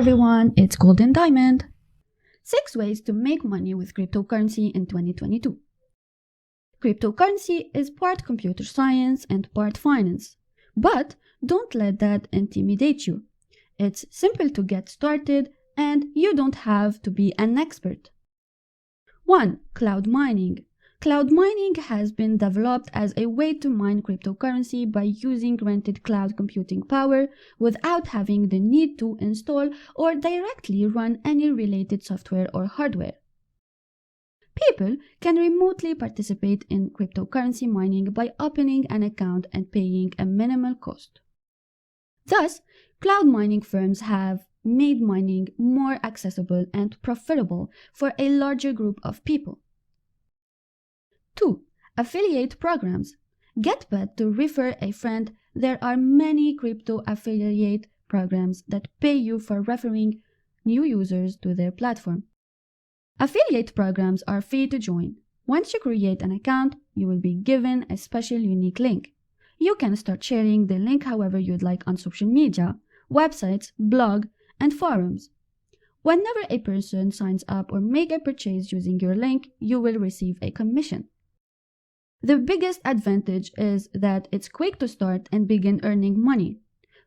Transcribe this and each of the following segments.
everyone, it's Golden Diamond. 6 ways to make money with cryptocurrency in 2022. Cryptocurrency is part computer science and part finance, but don't let that intimidate you. It's simple to get started and you don't have to be an expert. 1. Cloud mining. Cloud mining has been developed as a way to mine cryptocurrency by using rented cloud computing power without having the need to install or directly run any related software or hardware. People can remotely participate in cryptocurrency mining by opening an account and paying a minimal cost. Thus, cloud mining firms have made mining more accessible and profitable for a larger group of people. 2. Affiliate programs. Get paid to refer a friend. There are many crypto affiliate programs that pay you for referring new users to their platform. Affiliate programs are free to join. Once you create an account, you will be given a special unique link. You can start sharing the link however you'd like on social media, websites, blog, and forums. Whenever a person signs up or makes a purchase using your link, you will receive a commission. The biggest advantage is that it's quick to start and begin earning money.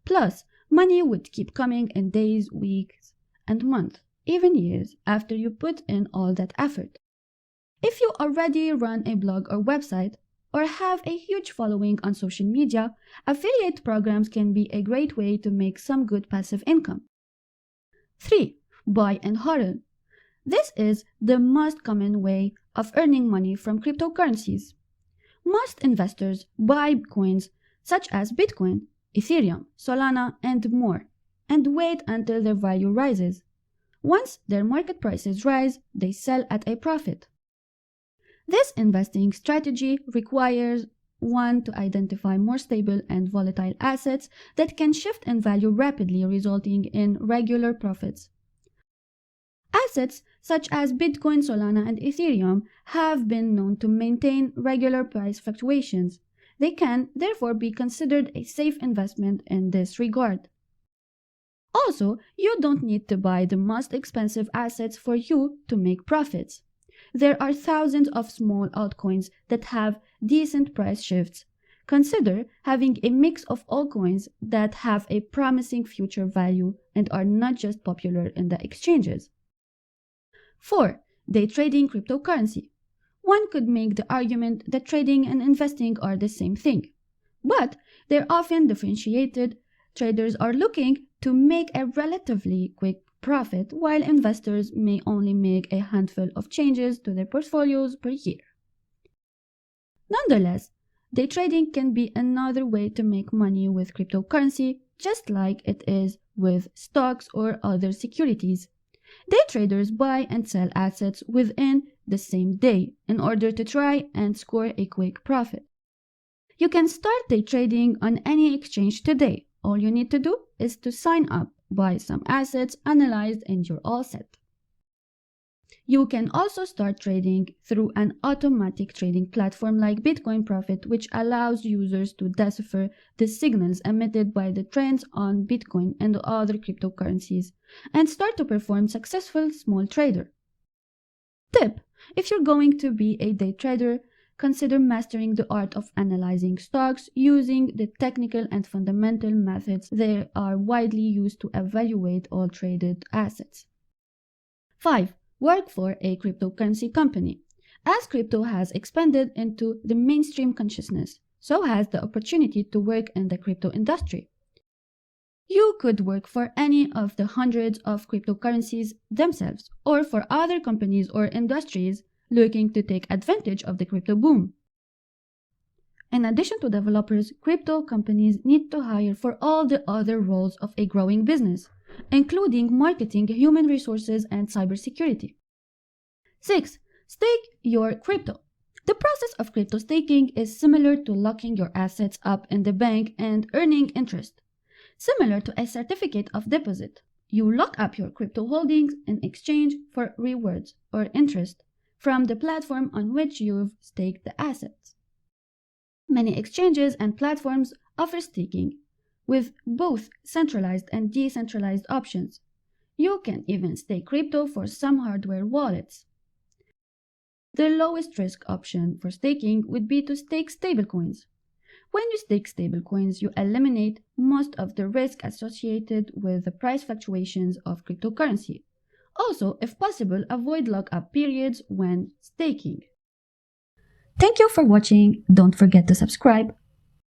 Plus, money would keep coming in days, weeks, and months, even years after you put in all that effort. If you already run a blog or website, or have a huge following on social media, affiliate programs can be a great way to make some good passive income. 3. Buy and HODL. This is the most common way of earning money from cryptocurrencies. Most investors buy coins such as Bitcoin, Ethereum, Solana, and more, and wait until their value rises. Once their market prices rise, they sell at a profit. This investing strategy requires one to identify more stable and volatile assets that can shift in value rapidly, resulting in regular profits. Assets such as Bitcoin, Solana, and Ethereum have been known to maintain regular price fluctuations. They can therefore be considered a safe investment in this regard. Also, you don't need to buy the most expensive assets for you to make profits. There are thousands of small altcoins that have decent price shifts. Consider having a mix of altcoins that have a promising future value and are not just popular in the exchanges. 4. Day trading cryptocurrency. One could make the argument that trading and investing are the same thing, but they're often differentiated. Traders are looking to make a relatively quick profit, while investors may only make a handful of changes to their portfolios per year. Nonetheless, day trading can be another way to make money with cryptocurrency, just like it is with stocks or other securities. Day traders buy and sell assets within the same day in order to try and score a quick profit. You can start day trading on any exchange today. All you need to do is to sign up, buy some assets, analyze, and you're all set. You can also start trading through an automatic trading platform like Bitcoin Profit, which allows users to decipher the signals emitted by the trends on Bitcoin and other cryptocurrencies and start to perform successful small trader. Tip: if you're going to be a day trader, consider mastering the art of analyzing stocks using the technical and fundamental methods that are widely used to evaluate all traded assets. 5. Work for a cryptocurrency company. As crypto has expanded into the mainstream consciousness, so has the opportunity to work in the crypto industry. You could work for any of the hundreds of cryptocurrencies themselves, or for other companies or industries looking to take advantage of the crypto boom. In addition to developers, crypto companies need to hire for all the other roles of a growing business, including marketing, human resources, and cybersecurity. 6. Stake your crypto. The process of crypto staking is similar to locking your assets up in the bank and earning interest. Similar to a certificate of deposit, you lock up your crypto holdings in exchange for rewards or interest from the platform on which you've staked the assets. Many exchanges and platforms offer staking, with both centralized and decentralized options. You can even stake crypto for some hardware wallets. The lowest risk option for staking would be to stake stablecoins. When you stake stablecoins, you eliminate most of the risk associated with the price fluctuations of cryptocurrency. Also, if possible, avoid lockup periods when staking. Thank you for watching. Don't forget to subscribe.